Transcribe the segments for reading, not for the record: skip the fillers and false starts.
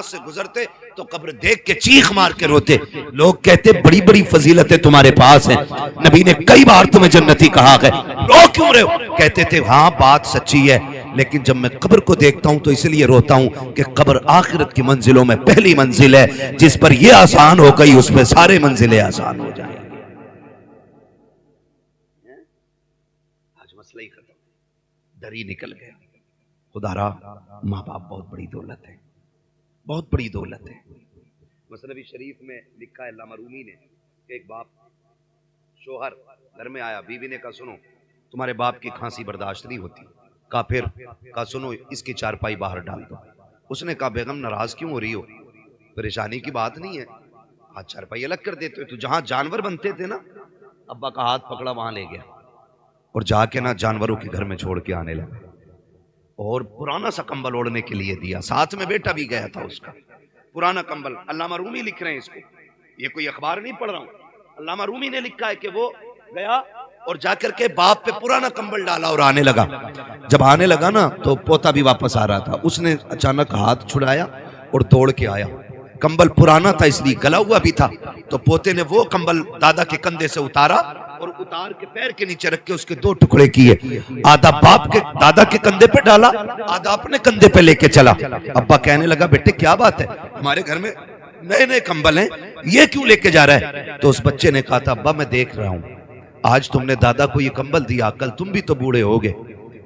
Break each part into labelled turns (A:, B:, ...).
A: से गुजरते तो कब्र देख के चीख मार के रोते। लोग कहते बड़ी बड़ी फजीलतें तुम्हारे पास हैं, नबी ने कई बार तुम्हें जन्नती कहा है, रो क्यों रहे हो? कहते थे हाँ बात सच्ची है, लेकिन जब मैं कब्र को देखता हूं तो इसलिए रोता हूं कि कब्र आखिरत की मंजिलों में पहली मंजिल है, जिस पर यह आसान हो गई उसमें सारे मंजिलें आसान हो जाएंगी। आज मसला ही खत्म, डर ही निकल गया। खुदारा माँ बाप बहुत बड़ी दौलत है, बहुत बड़ी दौलत है। मसनवी शरीफ में लिखा है अल्लामा रूमी ने कि एक बाप शोहर घर में आया, बीवी ने कहा सुनो तुम्हारे बाप की खांसी बर्दाश्त नहीं होती। कहा फिर? कहा सुनो इसकी चारपाई बाहर डाल दो। उसने कहा बेगम नाराज क्यों हो रही हो, परेशानी की बात नहीं है, हाथ चारपाई अलग कर देते हो। तो जहां जानवर बनते थे ना, अब्बा का हाथ पकड़ा वहां ले गया और जाके ना जानवरों के घर में छोड़ के आने लगा और पुराना सा कंबल ओढ़ने के लिए दिया। साथ में बेटा भी गया था उसका, पुराना कंबल। अल्लामा रूमी लिख रहे हैं इसको, ये कोई अखबार नहीं पढ़ रहा हूं, अल्लामा रूमी ने लिखा है कि वो गया और जाकर के बाप पे पुराना कंबल डाला और आने लगा। जब आने लगा ना तो पोता भी वापस आ रहा था, उसने अचानक हाथ छुड़ाया और दौड़ के आया। कंबल पुराना था इसलिए गला हुआ भी था, तो पोते ने वो कंबल दादा के कंधे से उतारा और उतार के पैर के नीचे रख के उसके दो टुकड़े किए, आधा बाप के दादा के कंधे पे डाला, आधा अपने कंधे पे लेके चला। अब्बा कहने लगा बेटे क्या बात है, हमारे घर में नए नए कंबल हैं, ये क्यों लेके जा रहा है? तो उस बच्चे ने कहा था अब्बा मैं देख रहा हूं आज तुमने दादा को ये कंबल दिया, कल तुम भी तो बूढ़े होगे,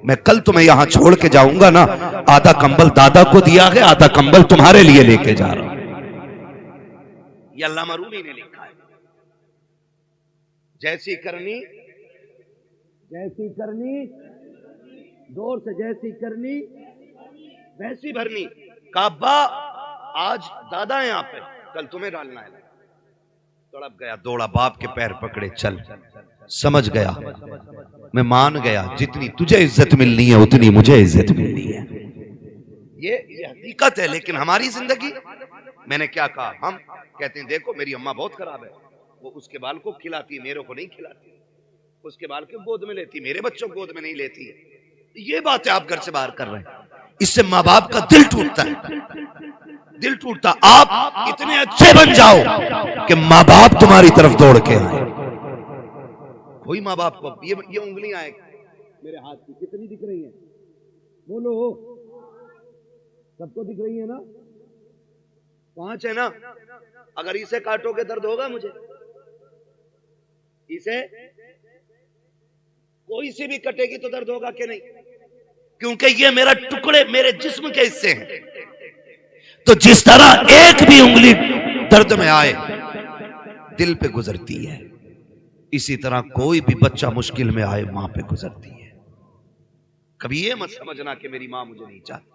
A: मैं कल तुम्हें यहां छोड़ के जाऊंगा ना, आधा कंबल दादा को दिया है, आधा कंबल तुम्हारे लिए लेके जा रहा हूं। ये अल्लामा रूमी ने लिखा है। जैसी करनी जोर से, जैसी करनी वैसी भरनी। काबा आज दादा है यहाँ पे, कल तुम्हें डालना है। तड़प गया, दौड़ा, बाप के पैर पकड़े, चल। समझ गया, मैं मान गया, जितनी तुझे इज्जत मिलनी है उतनी मुझे इज्जत मिलनी है। ये हकीकत है। लेकिन हमारी जिंदगी, मैंने क्या कहा, हम कहते हैं देखो मेरी अम्मा बहुत खराब है, वो उसके बाल को खिलाती, मेरे को नहीं खिलाती, उसके बाल को गोद में लेती, मेरे बच्चों को गोद में नहीं लेती है। ये बातें आप घर से बाहर कर रहे हैं, इससे माँ बाप का दिल टूटता है, दिल टूटता। आप इतने अच्छे बन जाओ कि माँ बाप तुम्हारी तरफ दौड़ के आए। कोई माँ बाप को ये उंगलियां आए मेरे हाथ की कितनी दिख रही हैं? बोलो, सबको दिख रही है ना? 5 है ना? अगर इसे काटोगे दर्द होगा मुझे, इसे कोई सी भी कटेगी तो दर्द होगा कि नहीं? क्योंकि ये मेरा टुकड़े, मेरे जिस्म के हिस्से हैं। तो जिस तरह एक भी उंगली दर्द में आए दिल पे गुजरती है, इसी तरह कोई भी बच्चा मुश्किल में आए मां पे गुजरती है। कभी ये मत समझना कि मेरी मां मुझे नहीं चाहती,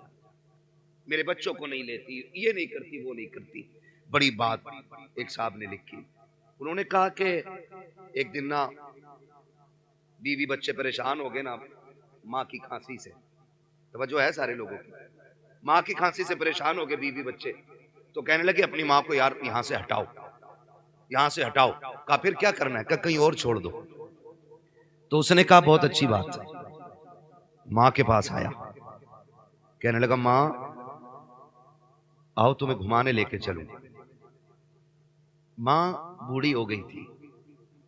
A: मेरे बच्चों को नहीं लेती, ये नहीं करती, वो नहीं करती। बड़ी बात एक साहब ने लिखी, उन्होंने कहा कि एक दिन ना बीवी बच्चे परेशान हो गए ना माँ की खांसी से, तवज्जो है सारे लोगों की, माँ की खांसी से परेशान हो गए बीवी बच्चे, तो कहने लगे अपनी माँ को यार यहाँ से हटाओ, यहाँ से हटाओ। कहा फिर क्या करना है? कहा कहीं और छोड़ दो। तो उसने कहा बहुत अच्छी बात है। माँ के पास आया, कहने लगा माँ आओ तुम्हें घुमाने लेके चलूं। माँ बूढ़ी हो गई थी,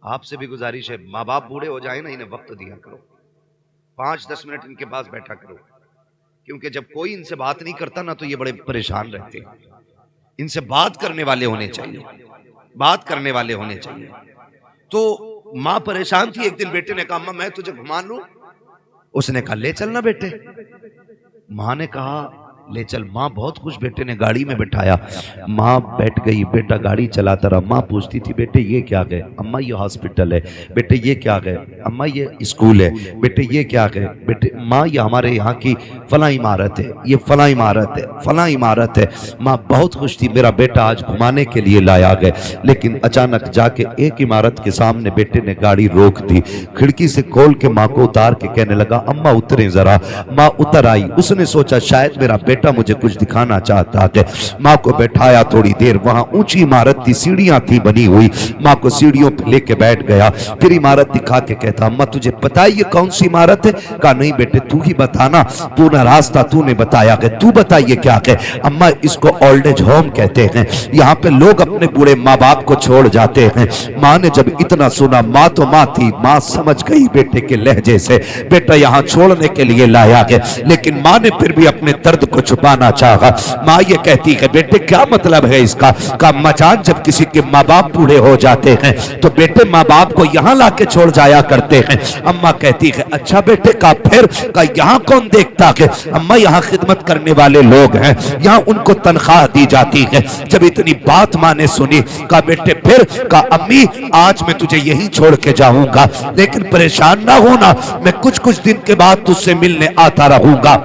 A: आपसे भी गुजारिश है माँ बाप बूढ़े हो जाए ना, इन्हें वक्त दिया करो, 5-10 मिनट इनके पास बैठा करो, क्योंकि जब कोई इनसे बात नहीं करता ना तो ये बड़े परेशान रहते हैं। इनसे बात करने वाले होने चाहिए, बात करने वाले होने चाहिए। तो माँ परेशान थी। एक दिन बेटे ने कहा अम्मा मैं तुझे घुमा लूं? उसने कहा ले चलना बेटे। माँ ने कहा ले चल। माँ बहुत खुश, बेटे ने गाड़ी में बिठाया, माँ बैठ गई, बेटा गाड़ी चलाता रहा। माँ पूछती थी बेटे ये क्या गए? अम्मा ये हॉस्पिटल है। बेटे ये क्या गए? अम्मा ये स्कूल है। बेटे ये क्या गए? बेटे माँ ये हमारे यहाँ की फला इमारत है, ये फला इमारत है, फला इमारत है। माँ बहुत खुश थी, मेरा बेटा आज घुमाने के लिए लाया गए। लेकिन अचानक जाके एक इमारत के सामने बेटे ने गाड़ी रोक दी, खिड़की से खोल के माँ को उतार के कहने लगा अम्मा उतरे जरा। माँ उतर आई, उसने सोचा शायद मेरा बेटा मुझे कुछ दिखाना चाहता है। माँ को बैठाया, थोड़ी देर वहां ऊंची इमारत थी, सीढ़ियां थी बनी हुई, माँ को सीढ़ियों पे लेके बैठ गया। फिर इमारत दिखा के कहता अम्मा तुझे पता है ये कौन सी इमारत है? कहा नहीं बेटे तू ही बताना, पूरा रास्ता तूने बताया कि तू बताइए क्या है? अम्मा इसको ओल्ड एज होम कहते हैं, यहाँ पे लोग अपने बूढ़े माँ बाप को छोड़ जाते हैं। माँ ने जब इतना सुना, माँ तो माँ थी, माँ समझ गई बेटे के लहजे से बेटा यहाँ छोड़ने के लिए लाया है, लेकिन माँ ने फिर भी अपने दर्द को छुपाना चाहा। माँ ये कहती है बेटे क्या मतलब है इसका? का मचान जब किसी के माँ बाप बूढ़े हो जाते हैं तो बेटे माँ बाप को यहाँ लाके छोड़ जाया करते हैं। अम्मा कहती है अच्छा बेटे का फिर? का यहाँ कौन देखता है? अम्मा यहाँ खिदमत करने वाले लोग हैं, यहाँ उनको तनख्वाह दी जाती है। जब इतनी बात माँ ने सुनी, का बेटे फिर? का अम्मी आज मैं तुझे यहीं छोड़ के जाऊंगा, लेकिन परेशान ना होना, मैं कुछ कुछ दिन के बाद तुझसे मिलने आता रहूंगा।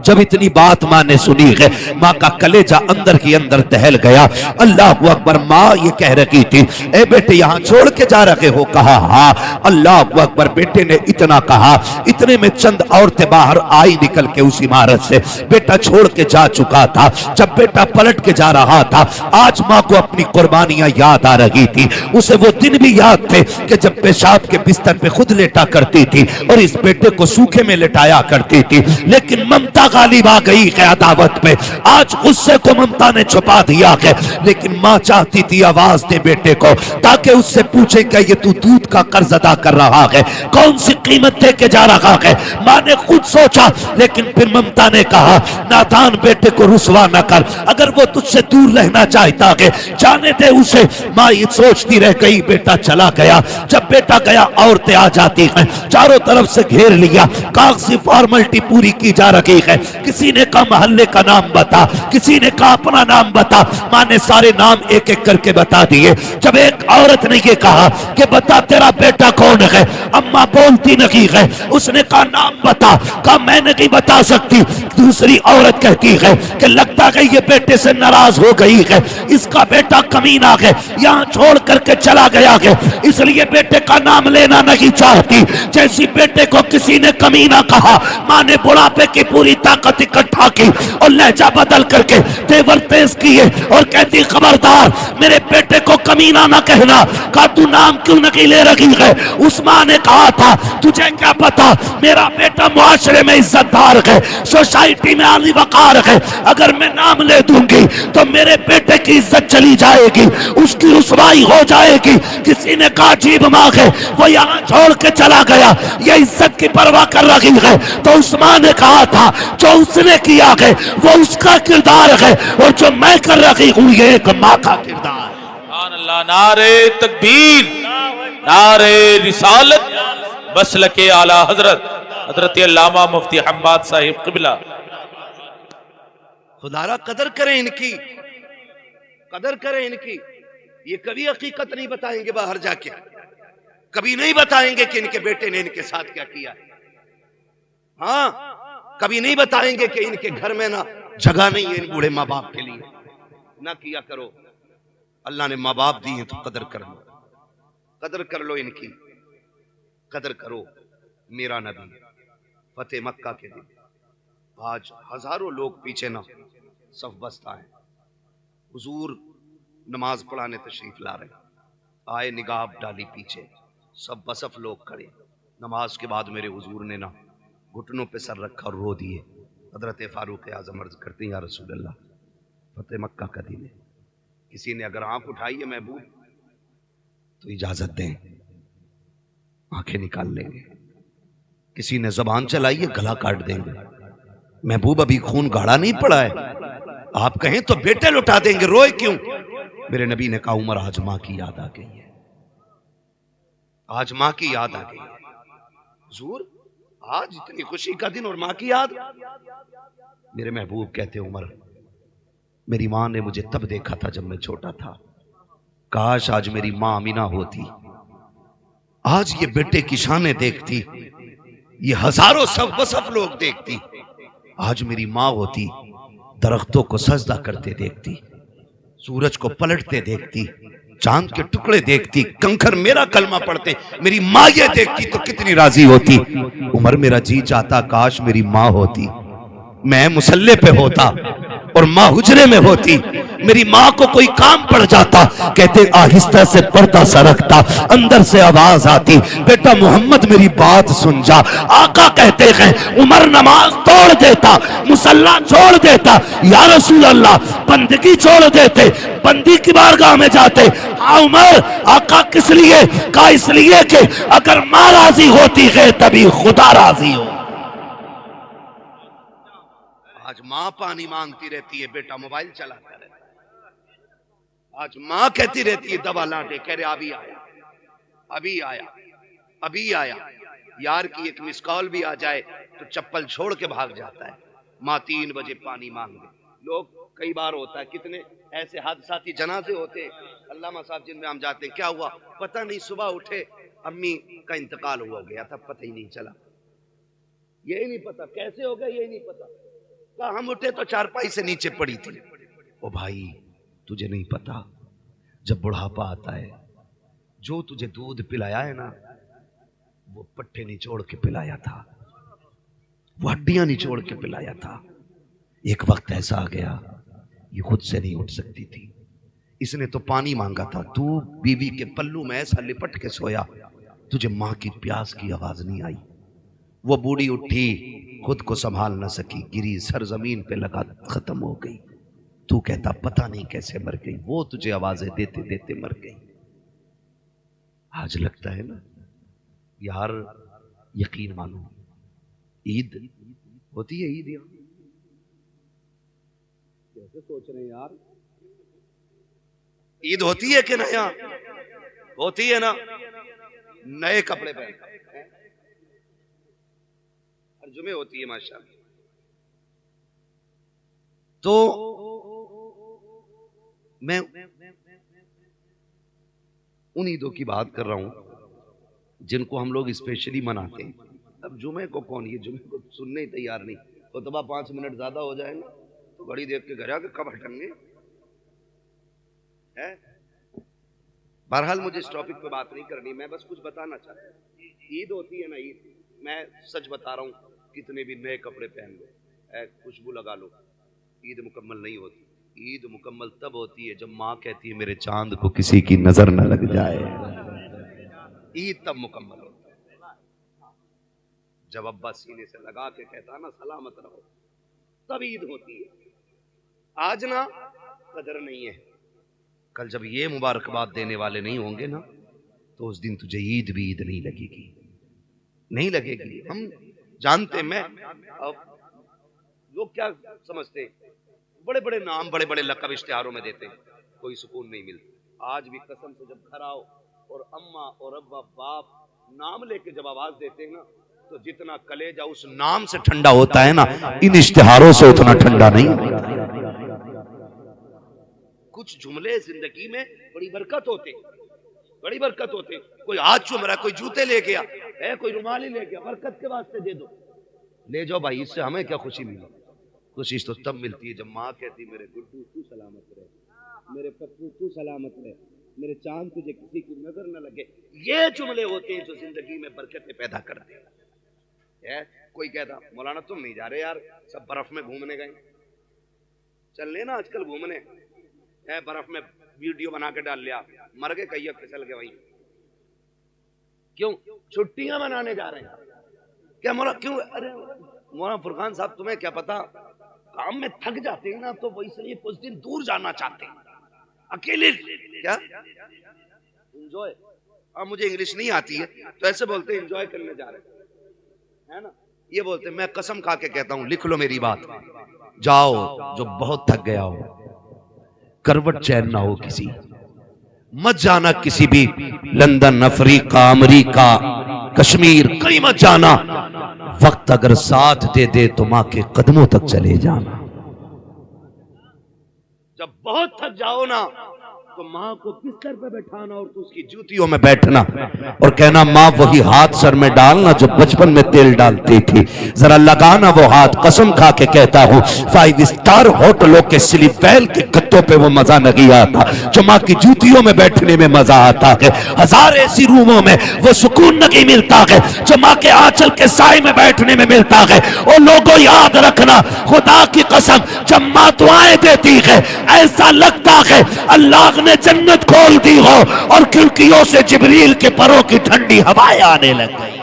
A: जब इतनी बात माँ ने सुनी है, माँ का कलेजा अंदर ही अंदर दहल गया। अल्लाह अकबर। माँ ये कह रही थी ए बेटे यहाँ छोड़ के जा रहे हो? कहा हाँ। अल्लाह अकबर। बेटे ने इतना कहा, इतने में चंद औरतें बाहर आई निकल के उस इमारत से। बेटा छोड़ के जा चुका था। जब बेटा पलट के जा रहा था, आज माँ को अपनी कुर्बानियां याद आ रही थी। उसे वो दिन भी याद थे कि जब पेशाब के बिस्तर पे खुद लेटा करती थी और इस बेटे को सूखे में लेटाया करती थी, लेकिन ममता गालिब आ गई है अदावत पे। आज गुस्से को ममता ने छुपा दिया है, लेकिन माँ चाहती थी आवाज दे बेटे को, ताकि उससे पूछे कि ये तू दूध का कर्ज अदा कर रहा है, कौन सी कीमत दे के जा रहा है? माँ ने खुद सोचा, लेकिन फिर ममता ने कहा नादान बेटे को रुसवा न कर, अगर वो तुझसे दूर रहना चाहता है जाने दे उसे। माँ ये सोचती रह गई, बेटा चला गया। जब बेटा गया, औरतें आ जाती हैं, चारों तरफ से घेर लिया, कागजी फॉर्मेलिटी पूरी की जा रही है। किसी ने कहा मोहल्ले का नाम बता, किसी ने कहा अपना नाम बता। माँ ने सारे नाम एक एक करके बता दिए। जब एक औरत ने ये कहा कि बता तेरा बेटा कौन है, अम्मा बोलती नहीं है। उसने कहा नाम बता, कहा मैं नहीं बता सकती। दूसरी औरत कहती है कि लगता है ये बेटे से नाराज हो गई है, इसका बेटा कमीना है, यहाँ छोड़ करके चला गया है, इसलिए बेटे का नाम लेना नहीं चाहती। जैसी बेटे को किसी ने कमीना कहा, माँ ने बुढ़ापे की पूरी ताकत इकट्ठा की और लहजा बदल करके तेवर तेज किए और कहती खबरदार मेरे बेटे को कमीना ना कहना। कहा तू नाम क्यों नहीं ले रही है? उस माँ ने कहा था तुझे क्या पता, मेरा बेटा मुआशरे में इज्जतदार है, सोसाइटी में आली वकार है, अगर मैं नाम ले दूंगी तो मेरे बेटे की इज्जत चली जाएगी, उसकी रुसवाई हो जाएगी। किसी ने कहा अजीब माँ है, वो यहाँ छोड़ के चला गया, ये इज्जत की परवाह कर रही है। तो उस माँ ने कहा था जो उसने किया है वो उसका किरदार है, और जो मैं कर रही हूँ ये एक माँ का किरदार।
B: अल्लाह। नारे तकबीर, नारे रिसालत, मसलके आला हजरत हजरत अल्लामा मुफ्ती हम्माद साहिब क़िबला।
A: खुदारा कदर करें इनकी, कदर करें इनकी। ये कभी हकीकत नहीं बताएंगे बाहर जाके, कभी नहीं बताएंगे कि इनके बेटे ने इनके साथ क्या किया। हाँ, कभी नहीं बताएंगे कि इनके घर में ना जगह नहीं है इन बूढ़े माँ बाप के लिए। ना किया करो, अल्लाह ने माँ बाप दी हैं तो कदर कर लो, कदर कर लो इनकी, कदर करो। मेरा नबी फतेह मक्का के दिन आज हजारों लोग पीछे ना सफ बस्ता है, हुजूर नमाज पढ़ाने तशरीफ ला रहे, आए निगाह डाली पीछे, सब बसफ लोग खड़े। नमाज के बाद मेरे हुजूर ने ना घुटनों पे सर रखा और रो दिए। हजरत फारूक आजम अर्ज करते हैं या रसूल अल्लाह, फतेह मक्का का दिन है, किसी ने अगर आंख उठाई है महबूब तो इजाजत दें, आंखें निकाल लेंगे। किसी ने जबान चलाई है गला काट देंगे। महबूब अभी खून गाढ़ा नहीं पड़ा है, आप कहें तो बेटे लुटा देंगे, रोए क्यों? मेरे नबी ने कहा उमर आज मां की याद आ गई है, आज मां की याद आ गई है। हुजूर आज इतनी खुशी का दिन और मां की याद। मेरे महबूब कहते उमर मेरी मां ने मुझे तब देखा था जब मैं छोटा था, काश आज मेरी मां अमीना होती, आज ये बेटे की शानें देखती, ये हजारों सब बसफ लोग देखती। आज मेरी मां होती, दरख्तों को सजदा करते देखती, सूरज को पलटते देखती, चांद के टुकड़े देखती, कंकर मेरा कलमा पढ़ते, मेरी माँ ये देखती तो कितनी राजी होती। उमर मेरा जी चाहता काश मेरी माँ होती, मैं मुसल्ले पे होता और माँ हुजरे में होती, मेरी माँ को कोई काम पड़ जाता, कहते आहिस्ता से पर्दा सरकता, अंदर से आवाज आती, बेटा मोहम्मद मेरी बात सुन जा। आका कहते हैं उमर नमाज तोड़ देता, मुसल्ला छोड़ देता, या रसूल अल्लाह बंदगी छोड़ देते, बंदी की बारगाह में जाते। हाँ उमर, आका किस लिए? कहा इसलिए कि अगर माँ राजी होती है तभी खुदा राजी हो। आज माँ पानी मांगती रहती है, बेटा मोबाइल चलाता रहता है। आज माँ कहती रहती है दवा लाटे, कह रहे अभी आया, अभी आया, अभी आया। यार की एक मिस कॉल भी आ जाए तो चप्पल छोड़ के भाग जाता है। माँ 3 बजे पानी मांगे। लोग कई बार होता है, कितने ऐसे हादसाती जनाजे होते हैं, अल्लामा साहब जिनमें हम जाते हैं, क्या हुआ पता नहीं, सुबह उठे अम्मी का इंतकाल हुआ गया था, पता ही नहीं चला, यही नहीं पता कैसे हो गया, यही नहीं पता। कहा हम उठे तो चारपाई से नीचे पड़ी थी। ओ भाई तुझे नहीं पता, जब बुढ़ापा आता है, जो तुझे दूध पिलाया है ना, वो पट्टे निचोड़ के पिलाया था, वो हड्डियां निचोड़ के पिलाया था। एक वक्त ऐसा आ गया ये खुद से नहीं उठ सकती थी, इसने तो पानी मांगा था, तू बीवी के पल्लू में ऐसा लिपट के सोया, तुझे मां की प्यास की आवाज नहीं आई। वो बूढ़ी उठी, खुद को संभाल न सकी, गिरी, सर जमीन पे लगा, खत्म हो गई। तू कहता पता नहीं कैसे मर गई, वो तुझे आवाजें देते देते मर गई। आज लगता है ना यार, यकीन मानो ईद होती है, ईद यहाँ कैसे सोच रहे हैं यार, ईद होती है कि ना? यहाँ होती है ना, नए कपड़े पहनते हैं, हर जुमे होती है माशाअल्लाह। तो मैं उन ईदों की बात कर रहा हूं जिनको हम लोग स्पेशली मनाते हैं। अब जुमे को कौन, ये जुमे को सुनने ही तैयार नहीं, खुतबा 5 मिनट ज्यादा हो जाएगा तो घड़ी देख के घर आके कब हटेंगे है। बहरहाल मुझे इस टॉपिक पे बात नहीं करनी, मैं बस कुछ बताना चाहता हूँ। ईद होती है ना, ईद, मैं सच बता रहा हूँ, कितने भी नए कपड़े पहन लो, खुशबू लगा लो, ईद मुकम्मल नहीं होती। ईद मुकम्मल तब होती है जब माँ कहती है मेरे चांद को किसी की नजर न लग जाए, ईद तब मुकम्मल होता है। जब अब्बा सीने से लगा के कहता ना सलामत रहो, तब ईद होती है। आज ना कदर नहीं है, कल जब ये मुबारकबाद देने वाले नहीं होंगे ना, तो उस दिन तुझे ईद भी ईद नहीं लगेगी, नहीं लगेगी। हम जानते, मैं लोग क्या समझते, बड़े बड़े नाम, बड़े बड़े लक़ब इश्तिहारों में देते हैं, कोई सुकून नहीं मिलता। आज भी कसम से जब घर आओ और अम्मा और अब्बा बाप नाम लेके जब आवाज देते हैं ना, तो जितना कलेजा उस नाम से ठंडा होता है ना, इन इश्तिहारों से उतना ठंडा नहीं। कुछ जुमले जिंदगी में बड़ी बरकत होते, बड़ी बरकत होते। कोई हाथ चूम रहा, कोई जूते ले गया है, कोई रुमाल ही ले गया, बरकत के वास्ते दे दो, ले जाओ भाई, इससे हमें क्या खुशी मिली? खुशी तो तब मिलती है जब माँ कहती मेरे गुड्डू तू सलामत रहे, मेरे पप्पू तू सलामत रहे, मेरे चांद तुझे किसी की नजर न लगे। ये जुमले होते हैं जो जिंदगी में बरकतें पैदा करते हैं। कोई कहता मौलाना तुम नहीं जा रहे यार, सब बर्फ में घूमने गए, चल लेना आजकल घूमने, बर्फ में वीडियो बना के डाल लिया, मर गए कहीं फिसल गए वहीं। क्यों? छुट्टियां मनाने जा रहे हैं क्या मौला? क्यों? अरे मौलाना फुरकान साहब तुम्हें क्या पता, काम में थक जाते हैं ना, तो वो इसलिए कुछ दिन दूर जाना चाहते हैं, अकेले। क्या एंजॉय? अब मुझे इंग्लिश नहीं आती है तो ऐसे बोलते हैं एंजॉय करने जा रहे हैं, है ना? ये बोलते हैं, मैं कसम खा के कहता हूं, लिख लो मेरी बात, जाओ जो बहुत थक गया हो, करवट चैन ना हो किसी, मत जाना किसी भी लंदन, अफ्रीका, अमेरिका, कश्मीर, कहीं मत जाना। वक्त अगर साथ दे दे तो मां के कदमों तक चले जाना। जब बहुत थक जाओ ना, तो माँ को बिस्तर पे बैठाना और तो उसकी जूतियों में बैठना और कहना माँ वही हाथ सर में डालना जो बचपन में तेल डालती थी, जरा लगाना वो हाथ, कसम खा के कहता हूँ 5 स्टार होटलों के स्लीप वेल के गद्दों पे वो मजा नहीं आता जो माँ की जूतियों में बैठने में मजा आता है। 1000 ऐसी रूमों में वो सुकून नहीं मिलता है जो माँ के आंचल के साए में बैठने में मिलता है। और लोगों याद रखना, खुदा की कसम जब माँ दुआएं देती है ऐसा लगता है अल्लाह ने जन्नत खोल दी हो और खिड़कियों से जिब्रील के परों की ठंडी हवाएं आने लग गई।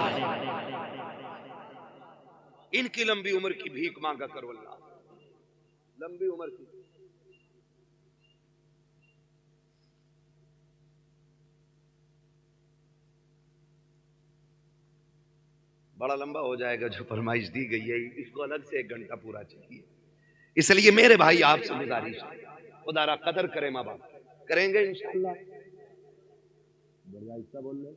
A: इनकी लंबी उम्र की भीख मांगा करो अल्लाह, लंबी उम्र की। बड़ा लंबा हो जाएगा जो फरमाइश दी गई है, इसको अलग से 1 घंटा पूरा चाहिए। इसलिए मेरे भाई आपसे गुजारिश है, खुदारा कदर करें माँ बाप, करेंगे इंशाअल्लाह। बोल रहे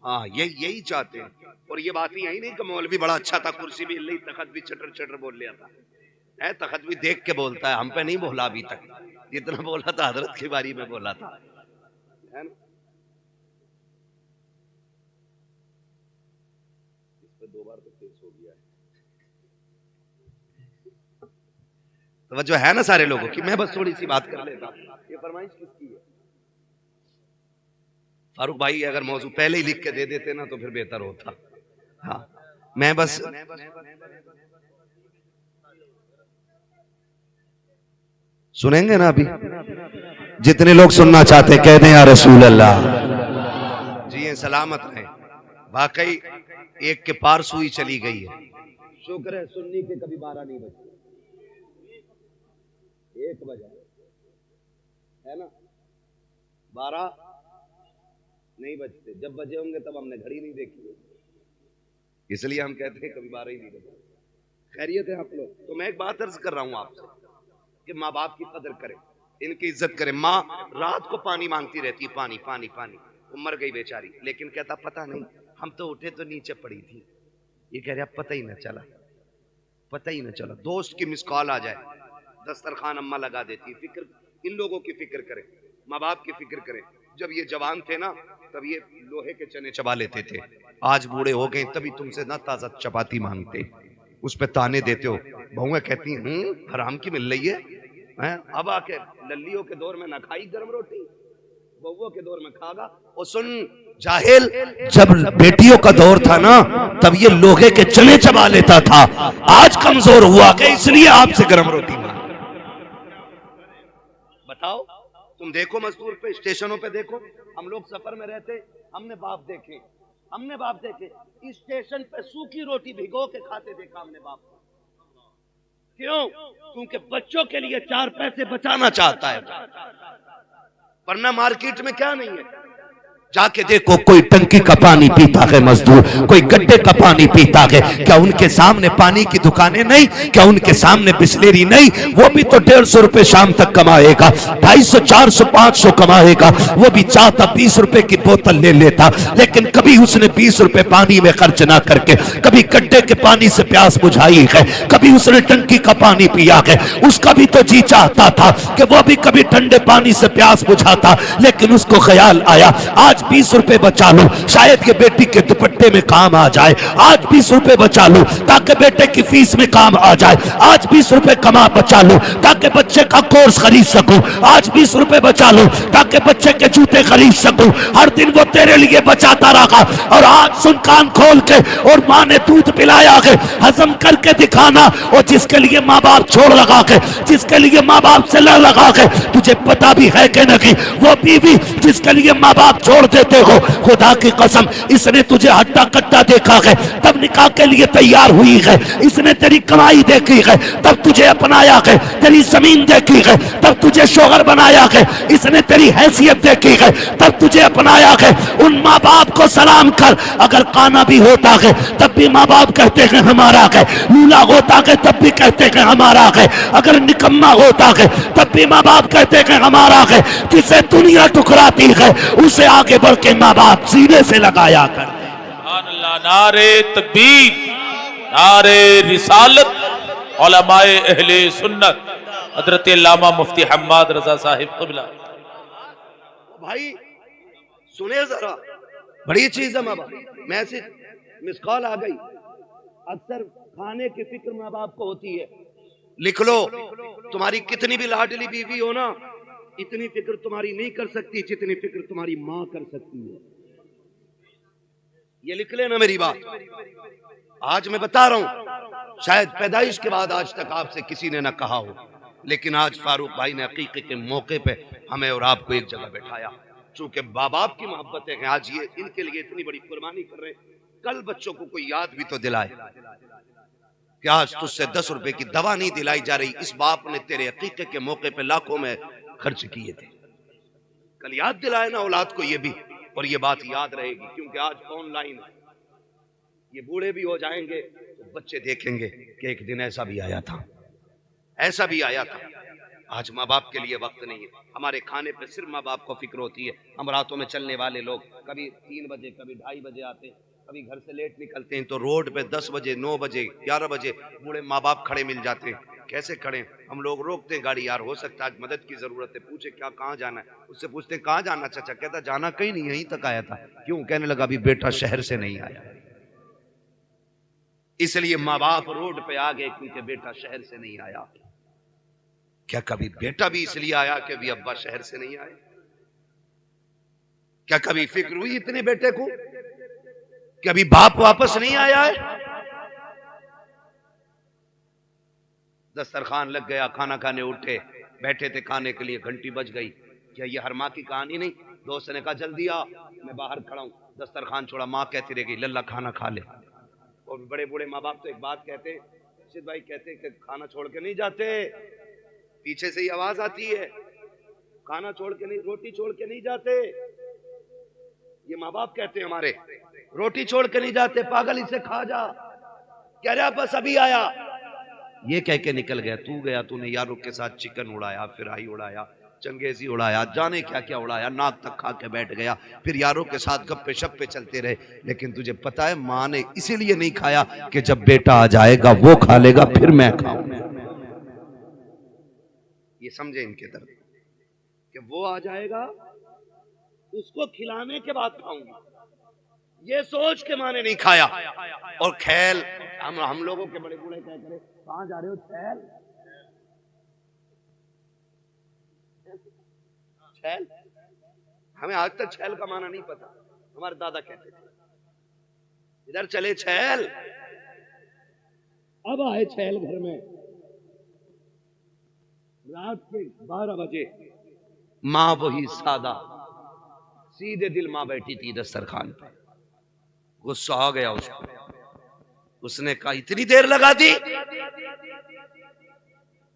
A: हाँ यही चाहते हैं। और ये बात यही नहीं कि मौलवी बड़ा अच्छा था, कुर्सी भी हिल, तखत भी चटर चटर बोल लिया था, है तखत भी देख के बोलता है, हम पे नहीं बोला अभी तक, जितना बोला था हजरत की बारी में बोला था, है ना। इस पे 2 बार तो केस हो गया है। तो जो है ना सारे लोगों की, मैं बस थोड़ी सी बात कर लेता। ये फरमाइश किसकी है? फारूक भाई अगर मौजू पहले ही लिख के दे देते ना तो फिर बेहतर होता। हाँ मैं बस सुनेंगे ना अभी, जितने लोग सुनना चाहते कह दें या रसूल अल्लाह। जी सलामत रहे। वाकई एक के पार सुई चली गई है, शुक्र है सुन्नी के कभी 12 नहीं बजे, 1 बजा है ना, 12 नहीं बजते, जब बजे होंगे तब हमने घड़ी नहीं देखी, इसलिए हम कहते हैं कभी 12 ही नहीं बजे। खैरियत है आप लोग। तो मैं एक बात अर्ज कर रहा हूं आपसे कि माँ बाप की कदर करें, इनकी इज्जत करें। माँ रात को पानी मांगती रहती है, पानी पानी पानी, वो मर गई बेचारी, लेकिन कहता पता नहीं हम तो उठे तो नीचे पड़ी थी, ये कह रहे पता ही ना चला, पता ही ना चला। दोस्त की मिस कॉल आ जाए, दस्तरखान अम्मा लगा देती है। फिक्र इन लोगों की फिक्र करें, माँ बाप की फिक्र करें। जब ये जवान थे ना तब ये लोहे के चने चबा लेते थे, आज बूढ़े हो गए तभी तुमसे ना ताजा चपाती मांगते, उस पे ताने देते हो। बहुएं कहती हैं हराम की मिल रही है, अब आके लल्लियों के दौर में ना खाई गर्म रोटी, बहुओं के दौर में खागा। और सुन जाहिल, जब बेटियों का दौर था ना तब ये लोहे के चने चबा लेता था, आज कमजोर हुआ के इसलिए आपसे गर्म रोटी मांग। बताओ तुम देखो मजदूर पे, स्टेशनों पे देखो, हम लोग सफर में रहते, हमने बाप देखे, स्टेशन पे सूखी रोटी भिगो के खाते देखा हमने बाप। क्यों? क्योंकि बच्चों के लिए 4 पैसे बचाना चाहता है, वरना मार्केट में क्या नहीं है। जाके देखो कोई टंकी का पानी पीता है मजदूर, कोई गड्ढे का पानी पीता है, क्या उनके सामने पानी की दुकानें नहीं? क्या उनके सामने बिस्लेरी नहीं? वो भी तो 150 रुपए शाम तक कमाएगा, 250, 400, 500 कमाएगा, वो भी चाहता 20 रुपए की बोतल ले लेता, लेकिन कभी उसने 20 रुपए पानी में खर्च ना करके कभी गड्ढे के पानी से प्यास बुझाई है, कभी उसने टंकी का पानी पिया है। उसका भी तो जी चाहता था कि वो भी कभी ठंडे पानी से प्यास बुझाता, लेकिन उसको ख्याल आया आज 20 रुपए बचा लो, शायद ये बेटी के दुपट्टे में काम आ जाए, आज 20 रुपए बचा लो ताकि बेटे की फीस में काम आ जाए, आज 20 रुपए कमा बचा लो ताकि बच्चे का कोर्स खरीद सकूं, आज 20 रुपए बचा लो ताकि बच्चे के जूते खरीद सकूं। हर दिन वो तेरे लिए बचाता रहा और आज सुन कान खोल के, और माँ ने दूध पिलाया है, हजम करके दिखाना। और जिसके लिए माँ बाप छोड़ लगा के, जिसके लिए माँ बाप से लड़ लगा के, तुझे पता भी है कि नहीं, वो बीवी जिसके लिए माँ बाप छोड़ देते हो, खुदा की कसम इसने तुझे हट्टा कट्टा देखा है तब निकाह के लिए तैयार हुई है, इसने तेरी कमाई देखी है तब तुझे अपनाया है, तेरी जमीन देखी है तब तुझे शोहर बनाया है, इसने तेरी हैसियत देखी है तब तुझे अपनाया है। उन माँ बाप को सलाम कर। अगर काना भी होता है तब भी माँ बाप कहते हैं हमारा है, लूला होता है तब भी कहते हैं हमारा है, अगर निकम्मा होता है तब भी माँ बाप कहते हैं हमारा है। जिसे दुनिया ठुकराती है उसे आगे बढ़ के माँ बाप सीने से लगाया कर।
B: नारे तकबीर, नारे रिसालत, उलमाए अहले सुन्नत, हजरत अल्लामा मुफ्ती हम्माद रजा साहिब क़िबला।
A: भाई सुने जरा, बड़ी चीज है माँ बाप। मैसेज मिस कॉल आ गई। अक्सर खाने की फिक्र माँ बाप को होती है। लिख लो, तुम्हारी कितनी भी लाडली बीवी हो ना, इतनी फिक्र तुम्हारी नहीं कर सकती जितनी फिक्र तुम्हारी माँ कर सकती है। ये लिख लेना मेरी बात। आज मैं बता रहा हूं, शायद पैदाइश के बाद आज तक आपसे किसी ने ना कहा हो, लेकिन आज फारूक भाई ने अकीक़े के मौके पे हमें और आपको एक जगह बैठाया। चूंकि माँ बाप की मोहब्बतें हैं, आज ये इनके लिए इतनी बड़ी कुर्बानी कर रहे हैं। कल बच्चों को कोई याद भी तो दिलाए कि आज तुझसे 10 रुपए की दवा नहीं दिलाई जा रही, इस बाप ने तेरे अकीक़े के मौके पे लाखों में खर्च किए थे। कल याद दिलाए ना औलाद को ये भी, और ये बात याद रहेगी। क्योंकि आज ऑनलाइन ये बूढ़े भी हो जाएंगे तो बच्चे देखेंगे कि एक दिन ऐसा भी आया था, ऐसा भी आया था। आज माँ बाप के लिए वक्त नहीं है। हमारे खाने पे सिर्फ माँ बाप को फिक्र होती है। हम रातों में चलने वाले लोग कभी 3 बजे कभी 2:30 बजे आते, कभी घर से लेट निकलते हैं तो रोड पे 10 बजे 9 बजे 11 बजे बूढ़े माँ बाप खड़े मिल जाते हैं। कैसे खड़े? हम लोग रोकते हैं गाड़ी, यार हो सकता है आज मदद की जरूरत है, पूछे क्या कहाँ जाना है। उससे पूछते हैं कहाँ जाना चाचा, कहता जाना कहीं नहीं, यहीं तक आया था। क्यों? कहने लगा अभी बेटा शहर से नहीं आया, इसलिए माँ बाप रोड पे आ गए क्योंकि बेटा शहर से नहीं आया। क्या कभी बेटा भी इसलिए आया कि अभी अब्बा शहर से नहीं आए? क्या कभी फिक्र हुई इतने बेटे को कि अभी बाप वापस नहीं आया है? दस्तरखान लग गया, खाना खाने उठे, बैठे थे खाने के लिए, घंटी बज गई। क्या ये हर माँ की कहानी नहीं? दोस्त ने कहा जल्दी आ, मैं बाहर खड़ा हूं। दस्तरखान छोड़ा, माँ कहती रह गई लल्ला खाना खा ले। और बड़े बूढ़े माँ बाप तो एक बात कहते, रशीद भाई कहते कि खाना छोड़ के नहीं जाते। पीछे से ही आवाज आती है, खाना छोड़ के नहीं, रोटी छोड़ के नहीं जाते। ये माँ बाप कहते हैं हमारे, रोटी छोड़ के नहीं जाते, पागल इसे खा जा। कह रहा बस अभी आया, ये कह के निकल गया। तू गया, तूने यारों के साथ चिकन उड़ाया, फिराई उड़ाया, चंगेजी उड़ाया, जाने क्या क्या उड़ाया, नाक तक खा के बैठ गया। फिर यारों के साथ गप्पे शप्पे चलते रहे। लेकिन तुझे पता है माँ ने इसीलिए नहीं खाया कि जब बेटा आ जाएगा वो खा लेगा, फिर मैं खाऊंगा। ये समझे इनके दर्द कि वो आ जाएगा उसको खिलाने के बाद खाऊंगा, ये सोच के माँ ने नहीं खाया। और खैल हम लोगों के बड़े बूढ़े क्या करे, कहां जा रहे हो? छैल छैल, हमें आज तक छैल का माना नहीं पता। हमारे दादा कहते थे इधर चले छैल। अब आए छैल घर में, रात के 12 बजे माँ वही सादा सीधे दिल माँ बैठी थी दस्तरखान पे। गुस्सा आ गया उसको, उसने कहा इतनी देर लगा दी,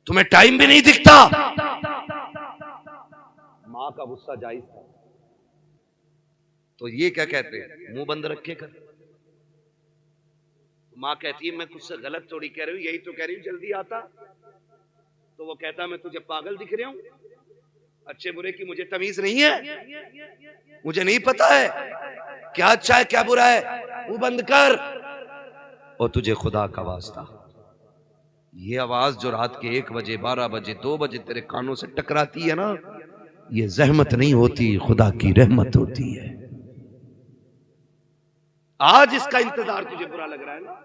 A: तुम्हें टाइम भी नहीं दिखता। माँ का गुस्सा जायज था। तो ये क्या कहते हैं, मुंह बंद रखे कर। माँ कहती है मैं कुछ से गलत थोड़ी कह रही हूं, यही तो कह रही हूं जल्दी आता। तो वो कहता मैं तुझे पागल दिख रहा हूं? अच्छे बुरे की मुझे तमीज नहीं है? मुझे नहीं पता है क्या अच्छा है क्या बुरा है? वो बंद कर। और तुझे खुदा का वास्ता, ये आवाज जो रात के 1 बजे 12 बजे 2 बजे तेरे कानों से टकराती है ना, ये जहमत नहीं होती, खुदा की रहमत होती है। आज इसका इंतजार तुझे बुरा लग रहा है ना,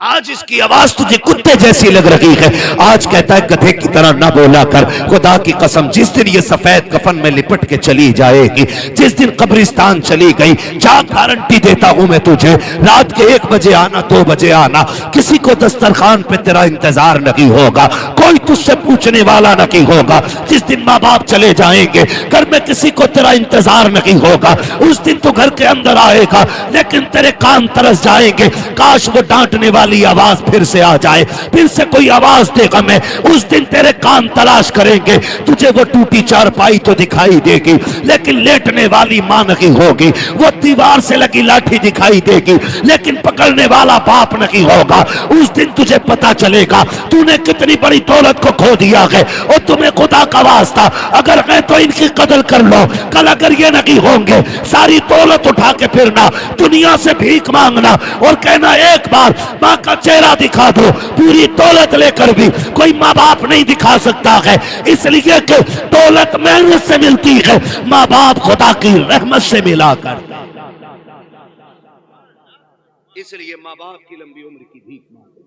A: आज इसकी आवाज तुझे कुत्ते जैसी लग रही है। आज कहता है गधे की तरह ना बोला कर। खुदा की कसम, जिस दिन ये सफेद कफन में लिपट के चली जाएगी, जिस दिन कब्रिस्तान चली गई, क्या गारंटी देता हूं मैं तुझे, रात के 1 बजे आना 2 बजे आना, किसी को दस्तरखान पे तेरा इंतजार नहीं होगा, कोई तुझसे पूछने वाला नहीं होगा। जिस दिन माँ बाप चले जाएंगे, घर में किसी को तेरा इंतजार नहीं होगा। उस दिन तो घर के अंदर आएगा लेकिन तेरे कान तरस जाएंगे, काश वो डांटने वाली आवाज फिर से आ जाए, फिर से कोई आवाज देगा। मैं उस दिन तेरे कान तलाश करेंगे, तुझे वो टूटी चारपाई तो दिखाई देगी लेकिन लेटने वाली मां नहीं होगी। वो दीवार से लगी लाठी दिखाई देगी लेकिन पकड़ने वाला बाप नहीं होगा। उस दिन तुझे पता चलेगा तूने कितनी बड़ी दौलत को खो दिया है और तुम्हें खुदा खुदा का वास्ता अगर मैं तो इनकी कदर कर लो, कल अगर ये नहीं होंगे सारी दौलत उठा के फिरना, दुनिया से भीख मांगना और कहना एक बार माँ का चेहरा दिखा दो, पूरी दौलत लेकर भी कोई माँ बाप नहीं दिखा सकता है, इसलिए कि दौलत मेहनत से मिलती है, माँ बाप खुदा की रहमत से मिला करता। इसलिए माँ बाप की लंबी उम्र की भीख मांगो।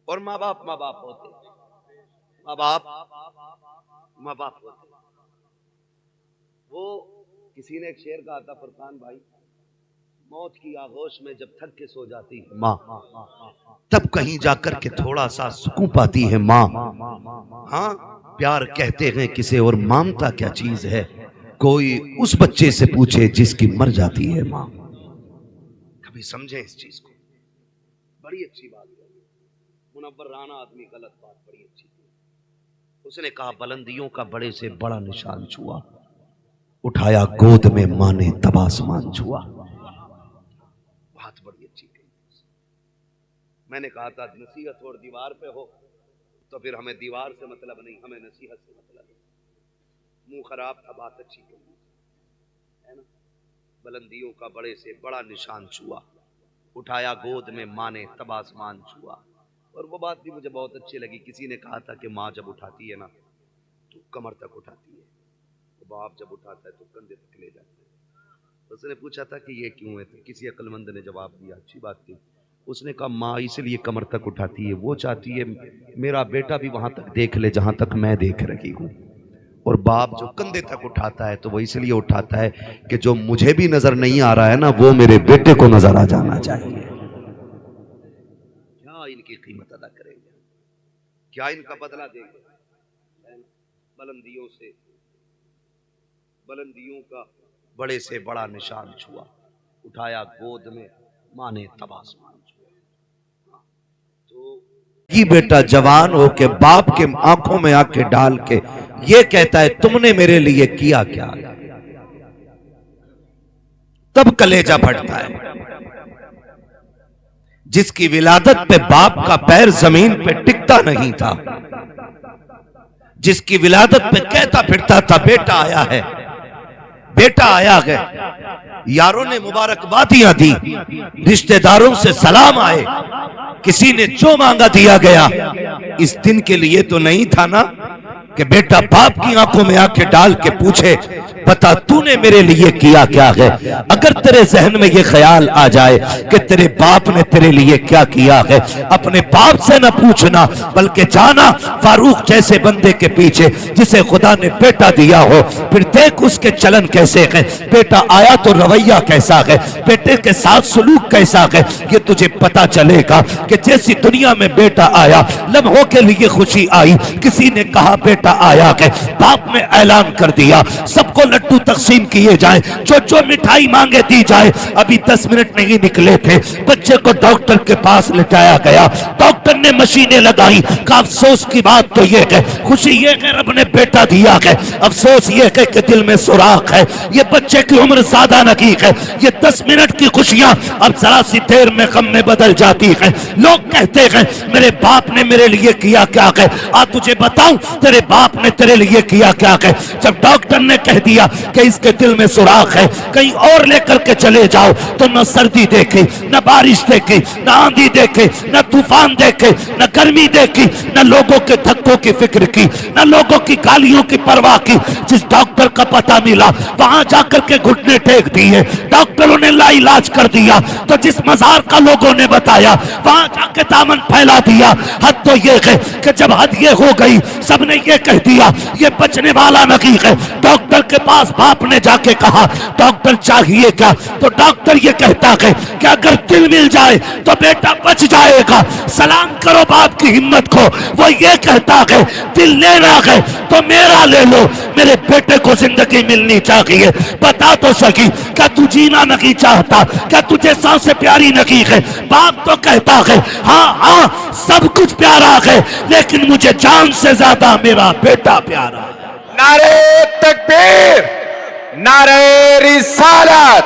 A: और माँ बाप होते, माँ बाप होते। वो किसी ने एक शेर कहा था, फरकान भाई, मौत की आगोश में जब थक के सो जाती है माँ, तब कहीं जाकर के थोड़ा सा सुकून पाती है माँ। हाँ, प्यार कहते हैं किसे और ममता क्या चीज है, कोई उस बच्चे से पूछे जिसकी मर जाती है माँ। कभी समझे इस चीज को, बड़ी अच्छी बात है। मुनव्वर राना आदमी, गलत बात, बड़ी अच्छी थी। उसने कहा बुलंदियों का बड़े से बड़ा निशान छुआ, उठाया गोद में माँ ने तब आसमान छुआ। बात बड़ी अच्छी कही। मैंने कहा था नसीहत और दीवार पे हो तो फिर हमें दीवार से मतलब नहीं, हमें नसीहत से मतलब है। मुंह खराब था, बात अच्छी कही है ना। बुलंदियों का बड़े से बड़ा निशान छुआ, उठाया गोद में माँ ने तब आसमान छुआ। और वो बात भी मुझे बहुत अच्छी लगी। किसी ने कहा था कि माँ जब उठाती है ना तो कमर तक उठाती है, तो बाप जब उठाता है तो कंधे तक ले जाता है। उसने पूछा था कि ये क्यों है, तो किसी अक्लमंद ने जवाब दिया, अच्छी बात थी। उसने कहा माँ इसलिए कमर तक उठाती है, वो चाहती है मेरा बेटा भी वहां तक देख ले जहां तक मैं देख रही हूँ। और बाप जो कंधे तक उठाता है तो वो इसलिए उठाता है कि जो मुझे भी नजर नहीं आ रहा है ना, वो मेरे बेटे को नजर आ जाना चाहिए। क्या इनकी कीमत अदा करेंगे, क्या इनका बदला देंगे। बुलंदियों से, बुलंदियों का बड़े से बड़ा निशान छुआ, उठाया गोद में माँ ने तब आसमान छुआ। तो ये बेटा जवान हो के बाप के आंखों में आके डाल के ये कहता है तुमने मेरे लिए किया क्या, तब कलेजा फटता है। जिसकी विलादत पे बाप का पैर जमीन पे टिकता नहीं था, जिसकी विलादत पे कहता फिरता था बेटा आया है, बेटा आया है, यारों ने मुबारकबादियां दी, रिश्तेदारों से सलाम आए, किसी ने जो मांगा दिया गया। इस दिन के लिए तो नहीं था ना कि बेटा बाप की आंखों में आंखें डाल के पूछे बता तूने मेरे लिए किया क्या है। अगर तेरे जहन में ये ख्याल आ जाए कि तेरे बाप ने तेरे लिए क्या किया है, अपने बाप से न पूछना बल्कि जाना फारूक जैसे बंदे के पीछे जिसे खुदा ने बेटा दिया हो, फिर देख उसके चलन कैसे है, बेटा आया तो रवैया कैसा है, बेटे के साथ सलूक कैसा है। ये तुझे पता चलेगा कि जैसी दुनिया में बेटा आया लम्हों के लिए खुशी आई, किसी ने कहा बेटा आया है, बाप ने ऐलान कर दिया सबको लड्डू तकसीम किए जाए, जो मिठाई मांगे दी जाए। अभी 10 मिनट नहीं निकले थे, बच्चे को डॉक्टर के पास लेटाया गया, डॉक्टर ने मशीनें लगाई। का अफसोस की बात तो ये है, खुशी ये है रब ने बेटा दिया है, अफसोस ये है कि दिल में सुराख है। ये बच्चे की उम्र ज्यादा नहीं है, ये 10 मिनट की खुशियां अब जरा सी देर में गम में बदल जाती है। लोग कहते हैं मेरे बाप ने मेरे लिए किया क्या है, आ तुझे बताऊं तेरे बाप ने तेरे लिए किया क्या है। जब डॉक्टर ने कह दिया कि इसके दिल में सुराख है, कहीं और लेकर के चले जाओ, तो न सर्दी देखी, न बारिश देखी, न आंधी देखी, न तूफान देखे, न गर्मी देखी, न लोगों के धक्कों की फिक्र की, न लोगों की गालियों की परवाह की। जिस डॉक्टर का पता मिला वहां जाकर के घुटने टेक दिए, डॉक्टरों ने लाइलाज कर दिया। तो जिस मजार का लोगों ने बताया वहां जाके दामन फैला दिया। हद तो ये है कि जब हद ये हो गई सबने ये कह दिया ये बचने वाला नहीं है। डॉक्टर के पास बाप ने जाके कहा डॉक्टर चाहिए क्या, तो डॉक्टर ये कहता है कि अगर दिल मिल जाए तो बेटा बच जाएगा। सलाम करो बाप की हिम्मत को, वो ये कहता है दिल लेना है तो मेरा ले लो, मेरे बेटे को जिंदगी मिलनी चाहिए। बता तो सकी क्या तू जीना नहीं चाहता, क्या तुझे सांसें प्यारी नहीं है। बाप तो कहता है हाँ हाँ सब कुछ प्यारा है, लेकिन मुझे जान से ज्यादा मेरा बेटा प्यारा है।
C: नारे तकबीर, नारे रिसालत,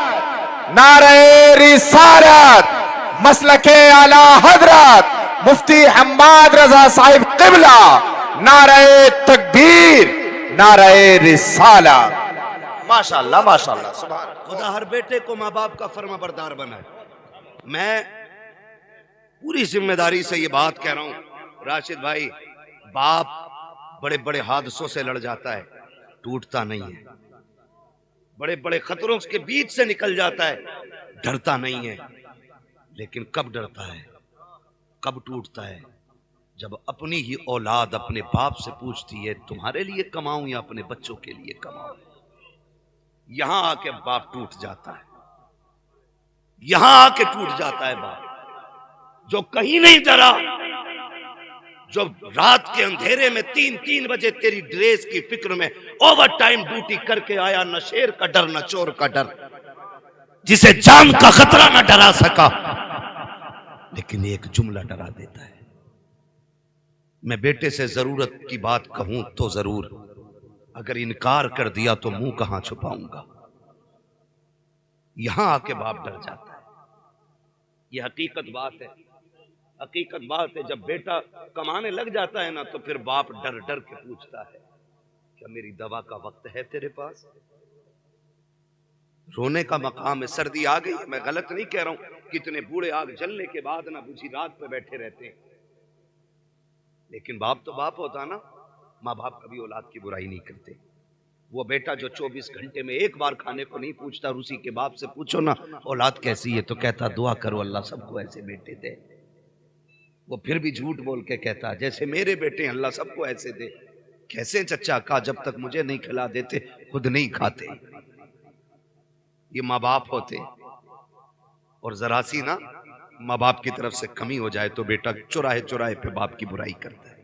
C: नारे रिसालत, मसलके आला हजरत मुफ्ती हम्माद रजा साहिब क़िबला, नारे तकबीर। नारे रिसालत। माशाअल्लाह माशाअल्लाह सुभान।
A: खुदा हर बेटे को माँ बाप का फर्माबरदार बनाए। मैं पूरी जिम्मेदारी से ये बात कह रहा हूं राशिद भाई, बाप बड़े बड़े हादसों से लड़ जाता है, टूटता नहीं है। बड़े बड़े खतरों के बीच से निकल जाता है, डरता नहीं है। लेकिन कब डरता है, कब टूटता है? जब अपनी ही औलाद अपने बाप से पूछती है तुम्हारे लिए कमाऊं या अपने बच्चों के लिए कमाऊं। यहां आके बाप टूट जाता है, यहां आके टूट जाता है बाप। जो कहीं नहीं डरा, जो रात के अंधेरे में 3-3 बजे तेरी ड्रेस की फिक्र में ओवर टाइम ड्यूटी करके आया, न शेर का डर न चोर का डर, जिसे जान का खतरा न डरा सका, लेकिन एक जुमला डरा देता है। मैं बेटे से जरूरत की बात कहूं तो जरूर, अगर इनकार कर दिया तो मुंह कहां छुपाऊंगा। यहां आके बाप डर जाता है। यह हकीकत बात है, हकीकत बात है। जब बेटा कमाने लग जाता है ना, तो फिर बाप डर डर के पूछता है क्या मेरी दवा का वक्त है तेरे पास? रोने का मकाम है। सर्दी आ गई, मैं गलत नहीं कह रहा हूं, कितने बूढ़े आग जलने के बाद ना बुझी रात पे बैठे रहते हैं, लेकिन बाप तो बाप होता ना। माँ बाप कभी औलाद की बुराई नहीं करते। वो बेटा जो 24 घंटे में एक बार खाने को नहीं पूछता, और उसी के बाप से पूछो ना औलाद कैसी है, तो कहता दुआ करो अल्लाह सबको ऐसे बेटे दे। वो फिर भी झूठ बोल के कहता जैसे मेरे बेटे अल्लाह सबको ऐसे दे। कैसे चचा? का जब तक मुझे नहीं खिला देते खुद नहीं खाते। ये माँ बाप होते। और जरा सी ना माँ बाप की तरफ से कमी हो जाए तो बेटा चुराहे चुराहे पे बाप की बुराई करता है।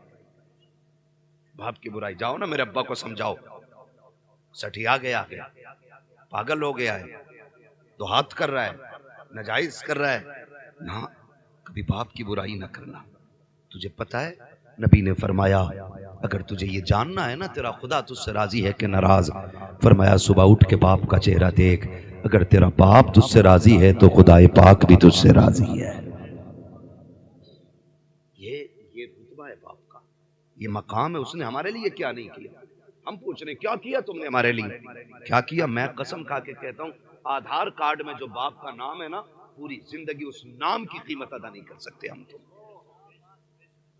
A: बाप की बुराई, जाओ ना मेरे अब्बा को समझाओ, सठिया गया है, पागल हो गया है, तो हाथ कर रहा है, नाजायज कर रहा है ना। कभी बाप की बुराई ना करना। तुझे पता है नबी ने फरमाया अगर तुझे ये जानना है ना तेरा खुदा तुझसे राजी है कि नाराज, फरमाया सुबह उठ के बाप का चेहरा देख, अगर तेरा बाप तुझसे राजी है तो खुदाए पाक भी तुझसे राजी है। ये रुतबा है बाप का, ये मकाम है। उसने हमारे लिए क्या नहीं किया। हम पूछ रहे क्या किया तुमने हमारे लिए, क्या किया? मैं कसम खा के कहता हूं, आधार कार्ड में जो बाप का नाम है ना, पूरी जिंदगी उस नाम की कीमत अदा नहीं कर सकते हम। तो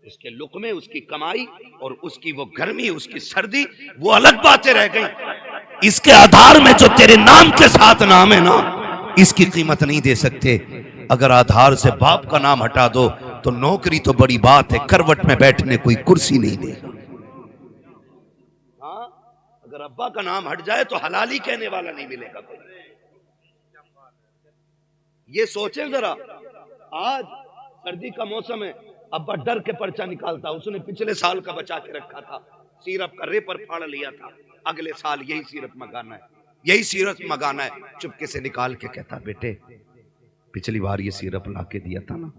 A: उसके लुक़मे, उसकी कमाई और उसकी वो गर्मी, उसकी सर्दी, वो अलग बातें रह गई। इसके आधार में जो तेरे नाम के साथ नाम है ना, इसकी कीमत नहीं दे सकते। अगर आधार से बाप का नाम हटा दो तो नौकरी तो बड़ी बात है, करवट में बैठने कोई कुर्सी नहीं देगा। हाँ, अगर अब्बा का नाम हट जाए तो हलाली कहने वाला नहीं मिलेगा कोई। ये सोचे जरा, आज सर्दी का मौसम है, अब्बा डर के पर्चा निकालता। उसने पिछले साल का बचा के रखा था, सिरप का रेपर फाड़ लिया था, अगले साल यही सिरप मंगाना है, यही सिरप मंगाना है। चुपके से निकाल के कहता बेटे पिछली बार ये सिरप ला के दिया था ना,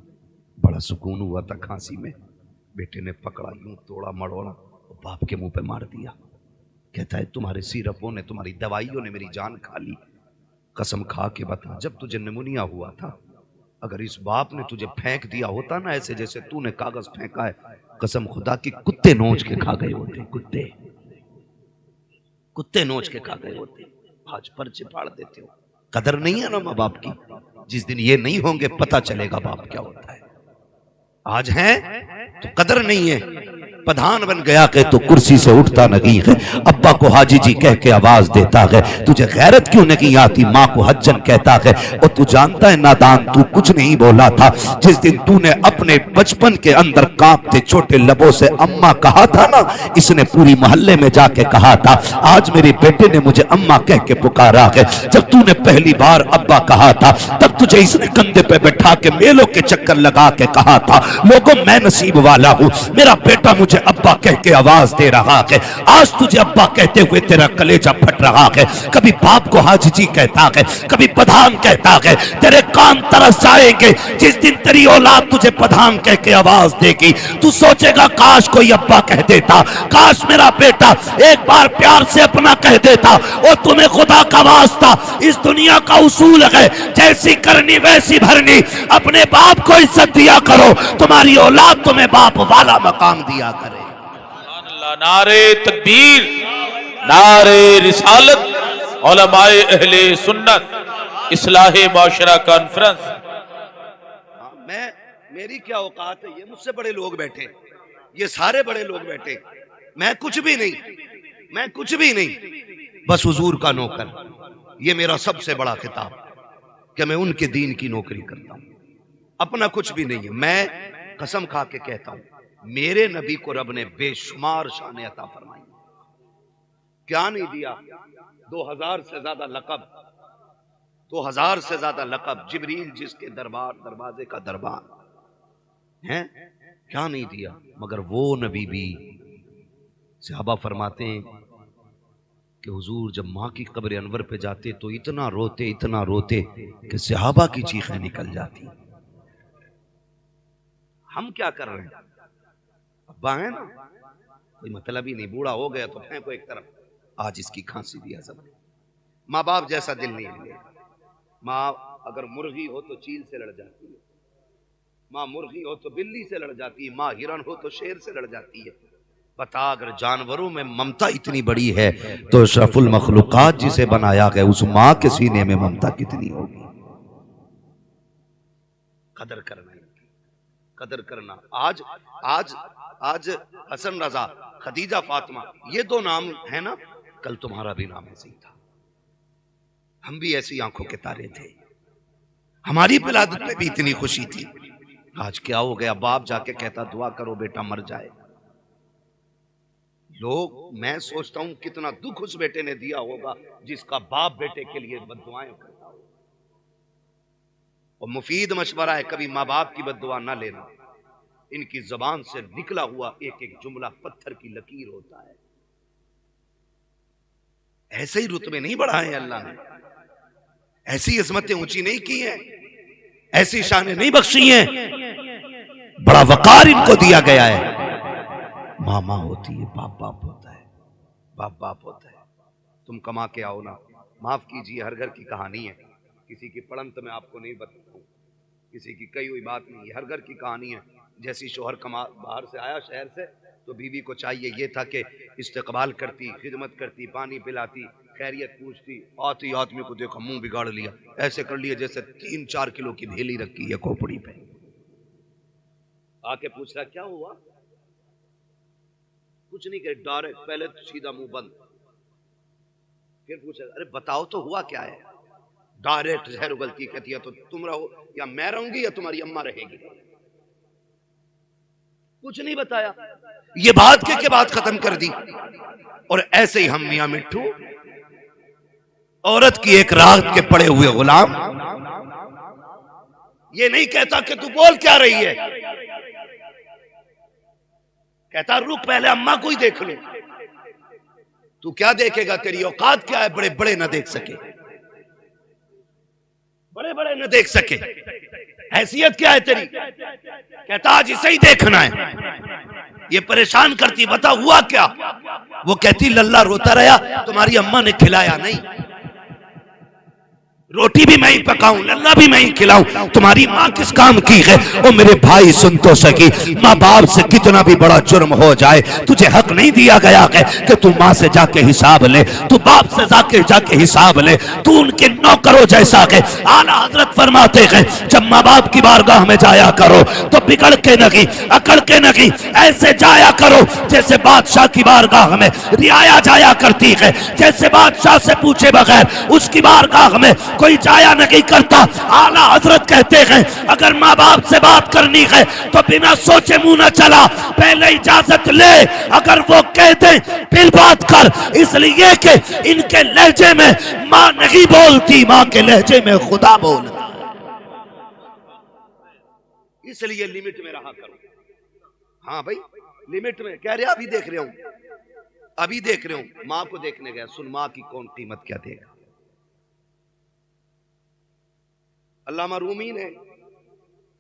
A: बड़ा सुकून हुआ था खांसी में। बेटे ने पकड़ा, यूं तोड़ा मड़ोड़ा, बाप के मुंह पे मार दिया। कहता है तुम्हारे सिरपों ने, तुम्हारी दवाइयों ने मेरी जान खा ली। कसम खा के बता, जब तुझे निमोनिया हुआ था, अगर इस बाप ने तुझे फेंक दिया होता ना ऐसे जैसे तूने कागज फेंका है, कसम खुदा की कुत्ते नोच के खा गए होते। कुत्ते नोच के खा गए होते। आज पर्चे फाड़ देते हो। कदर नहीं है ना माँ बाप की। जिस दिन ये नहीं होंगे पता चलेगा बाप क्या होता है। आज है तो कदर नहीं है। प्रधान बन गया के तो कुर्सी से उठता नहीं है। अब्बा को हाजी जी कह के आवाज देता है। तुझे गैरत क्यों नहीं आती? माँ को हज्जन कहता है। और तू जानता है नादान, तू कुछ नहीं बोला था। जिस दिन तूने अपने बचपन के अंदर कांपते छोटे लबों से अम्मा कहा था ना, इसने पूरी मोहल्ले में जाके कहा था। आज मेरे बेटे ने मुझे अम्मा कह के पुकारा है। जब तूने पहली बार अब्बा कहा था, तब तुझे इसने कंधे पे बैठा के मेलों के चक्कर लगा के कहा था, लोगों मैं नसीब वाला हूँ, मेरा बेटा मुझे अब्बा कह के आवाज दे रहा है। आज तुझे अब्बा कहते हुए तेरा कलेजा फट रहा है। कभी बाप को हाजी जी कहता है, कभी प्रधान कहता है। तेरे कान तरस जाएंगे जिस दिन तेरी औलाद तुझे प्रधान कह के आवाज देगी। तू सोचेगा काश कोई अब्बा कह देता, काश मेरा बेटा एक बार प्यार से अपना कह देता। और तुम्हें खुदा का वास्ता, इस दुनिया का उसूल है, जैसी करनी वैसी भरनी। अपने बाप को इज्जत दिया करो, तुम्हारी औलाद तुम्हें बाप वाला मकाम दिया करे।
B: नारे तकबीर, नारे रिसालत, उलमाए अहले सुन्नत, इस्लाहे माशरा कॉन्फ्रेंस।
A: मेरी क्या औकात है, ये मुझसे बड़े लोग बैठे, ये सारे बड़े लोग बैठे, मैं कुछ भी नहीं, मैं कुछ भी नहीं, बस हुजूर का नौकर। ये मेरा सबसे बड़ा खिताब कि मैं उनके दीन की नौकरी करता हूं, अपना कुछ भी नहीं है। मैं कसम खा के कहता हूं, मेरे नबी को रब ने बेशुमार शान अता फरमाई, क्या नहीं दिया। 2000 से ज्यादा लकब, 2000 से ज्यादा लकब, जिब्रील जिसके दरबार दरवाजे का दरबार है, क्या नहीं दिया। मगर वो नबी भी, सहाबा फरमाते हैं कि हुजूर जब माँ की कब्र अनवर पे जाते तो इतना रोते कि सहाबा की चीखें निकल जाती। हम क्या कर रहे हैं, अब्बा है ना, कोई मतलब ही नहीं, बूढ़ा हो गया तो फेंको एक तरफ, आज इसकी खांसी दिया सब। माँ बाप जैसा दिल नहीं है। माँ अगर मुर्गी हो तो चील से लड़ जाती है, माँ मुर्गी हो तो बिल्ली से लड़ जाती है, माँ हिरन हो तो शेर से लड़ जाती है। बता, अगर जानवरों में ममता इतनी बड़ी है तो अशरफुल मखलूकात जिसे बनाया गया उस माँ के सीने में ममता कितनी होगी। कदर करना, कदर करना। आज आज आज हसन रजा, खदीजा फातिमा, ये दो नाम है ना, कल तुम्हारा भी नाम ऐसे ही था। हम भी ऐसी आंखों के तारे थे, हमारी विलादत में भी इतनी खुशी थी। आज क्या हो गया, बाप जाके कहता दुआ करो बेटा मर जाए। लोग, मैं सोचता हूं कितना दुख उस बेटे ने दिया होगा जिसका बाप बेटे के लिए बद्दुआएं करता हो। और मुफीद मशवरा है, कभी माँ बाप की बद्दुआ ना लेना। इनकी जबान से निकला हुआ एक एक जुमला पत्थर की लकीर होता है। ऐसे ही रुतबे नहीं बढ़ाए अल्लाह ने, ऐसी इज़्ज़तें ऊंची नहीं की हैं, ऐसी शानें नहीं बख्शी हैं, बड़ा वकार इनको दिया गया है। माँ माँ होती है, बाप बाप होता है, बाप बाप होता है। तुम कमा के आओ ना, माफ कीजिए, हर घर की कहानी है, किसी की पड़ंत में आपको नहीं बताता हूँ, किसी की कही हुई बात नहीं है, हर घर की कहानी है। जैसी शोहर कमा बाहर से आया शहर से, तो बीवी को चाहिए ये था कि इस्तकबाल करती, खिदमत करती, पानी पिलाती, खैरियत पूछती। आती आदमी को देखो मुंह बिगाड़ लिया, ऐसे कर लिया जैसे 3-4 किलो की भेली रखी है खोपड़ी पे। आके पूछ रहा क्या हुआ, कुछ नहीं कहे, डायरेक्ट पहले तो सीधा मुंह बंद, फिर पूछा अरे बताओ तो हुआ क्या है, डायरेक्ट जहर गलती कहती है तो तुम रहो या मैं रहूंगी या तुम्हारी अम्मा रहेगी। कुछ नहीं बताया, ये बात के बात खत्म कर दी। और ऐसे ही हम मियां मिट्ठू, औरत की एक रात के पड़े हुए गुलाम, ये नहीं कहता कि तू बोल क्या रही है, कहता रुक पहले अम्मा को ही देख लो। तू क्या देखेगा, तेरी औकात क्या है, बड़े बड़े न देख सके, बड़े बड़े न देख सके, हैसियत क्या है तेरी। कहता आज इसे ही देखना है। ये परेशान करती, बता हुआ क्या। वो कहती लल्ला रोता रहा, तुम्हारी अम्मा ने खिलाया नहीं, रोटी भी मैं ही पकाऊं, लल्ला भी मैं ही खिलाऊं, तुम्हारी माँ किस काम की है। ओ मेरे भाई सुन तो सकी, माँ बाप से कितना भी बड़ा जुर्म हो जाए, तुझे हक नहीं दिया गया है कि तू माँ से जाके हिसाब ले, तू बाप से जाके हिसाब ले, तू उनके नौकरों जैसा है। आला हजरत फरमाते हैं जब माँ बाप की बारगाह में जाया करो तो बिगड़ के नहीं, अकड़ के नहीं, ऐसे जाया करो जैसे बादशाह की बारगाह में रियाया जाया करती है, जैसे बादशाह से पूछे बगैर उसकी बारगाह में कोई जाया नहीं करता। आला हजरत कहते हैं अगर माँ बाप से बात करनी है तो बिना सोचे मुंह न चला, पहले इजाजत ले, अगर वो कह दे फिर बात कर, इसलिए कि इनके लहजे में माँ नहीं बोलती, माँ के लहजे में खुदा बोलता, इसलिए लिमिट में रहा करो। हाँ भाई लिमिट में, कह रहे अभी देख रहे हूं, अभी देख रहे हूं, माँ को देखने गया, सुन माँ की कौन कीमत क्या देगा। अल्लामा रूमी ने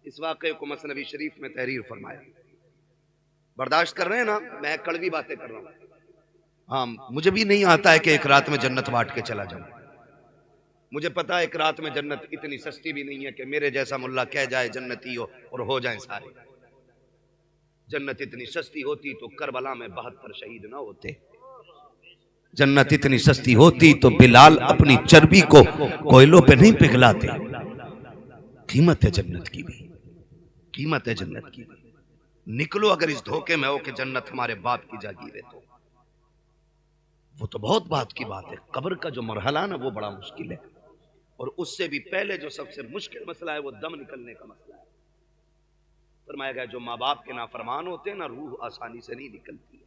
A: इस वाक़े को मसनवी शरीफ में तहरीर फरमाया। बर्दाश्त कर रहे हैं ना, मैं कड़वी बातें कर रहा हूं। हाँ मुझे भी नहीं आता है कि एक रात में जन्नत बांट के चला जाऊं, मुझे पता है एक रात में जन्नत इतनी सस्ती भी नहीं है कि मेरे जैसा मुल्ला कह जाए जन्नती हो और हो जाए सारे। जन्नत इतनी सस्ती होती तो करबला में 72 शहीद ना होते। जन्नत इतनी सस्ती होती तो बिलाल अपनी चर्बी को कोयलों पे नहीं पिघलाते। कीमत है जन्नत की भी, कीमत है जन्नत की भी। निकलो अगर इस धोखे में हो कि जन्नत हमारे बाप की जागीर है, तो वो तो बहुत बात की बात है। कब्र का जो मरहला ना वो बड़ा मुश्किल है, और उससे भी पहले जो सबसे मुश्किल मसला है वो दम निकलने का मसला है। फरमाया गया जो माँ बाप के नाफरमान होते हैं ना, रूह आसानी से नहीं निकलती है,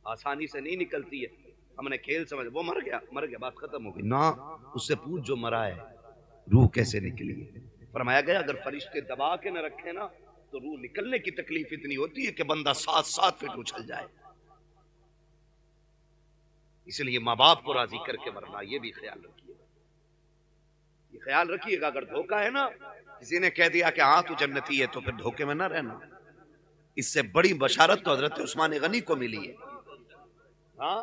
A: आसानी से नहीं निकलती है। हमने खेल समझ, वो मर गया बात खत्म हो गई ना। उससे पूछ जो मरा है रूह कैसे निकली है। फरमाया गया अगर फरिश्ते दबा के न रखे ना तो रूह निकलने की तकलीफ इतनी होती है कि बंदा 7-7 फीट उछल जाए। इसलिए माँ बाप को राजी करके मरना, ये भी ख्याल रखिएगा, ये ख्याल रखिएगा। अगर धोखा है ना, किसी ने कह दिया कि हाँ तू जन्नती है, तो फिर धोखे में ना रहना। इससे बड़ी बशारत तो हजरत उस्मान गनी को मिली है। हाँ,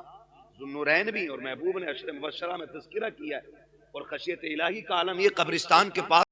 A: ज़ुन्नुरैन भी और महबूब ने अशर मुबश्शरा में तज़किरा किया है। और खशियत इलाही का आलम ये कब्रिस्तान के पास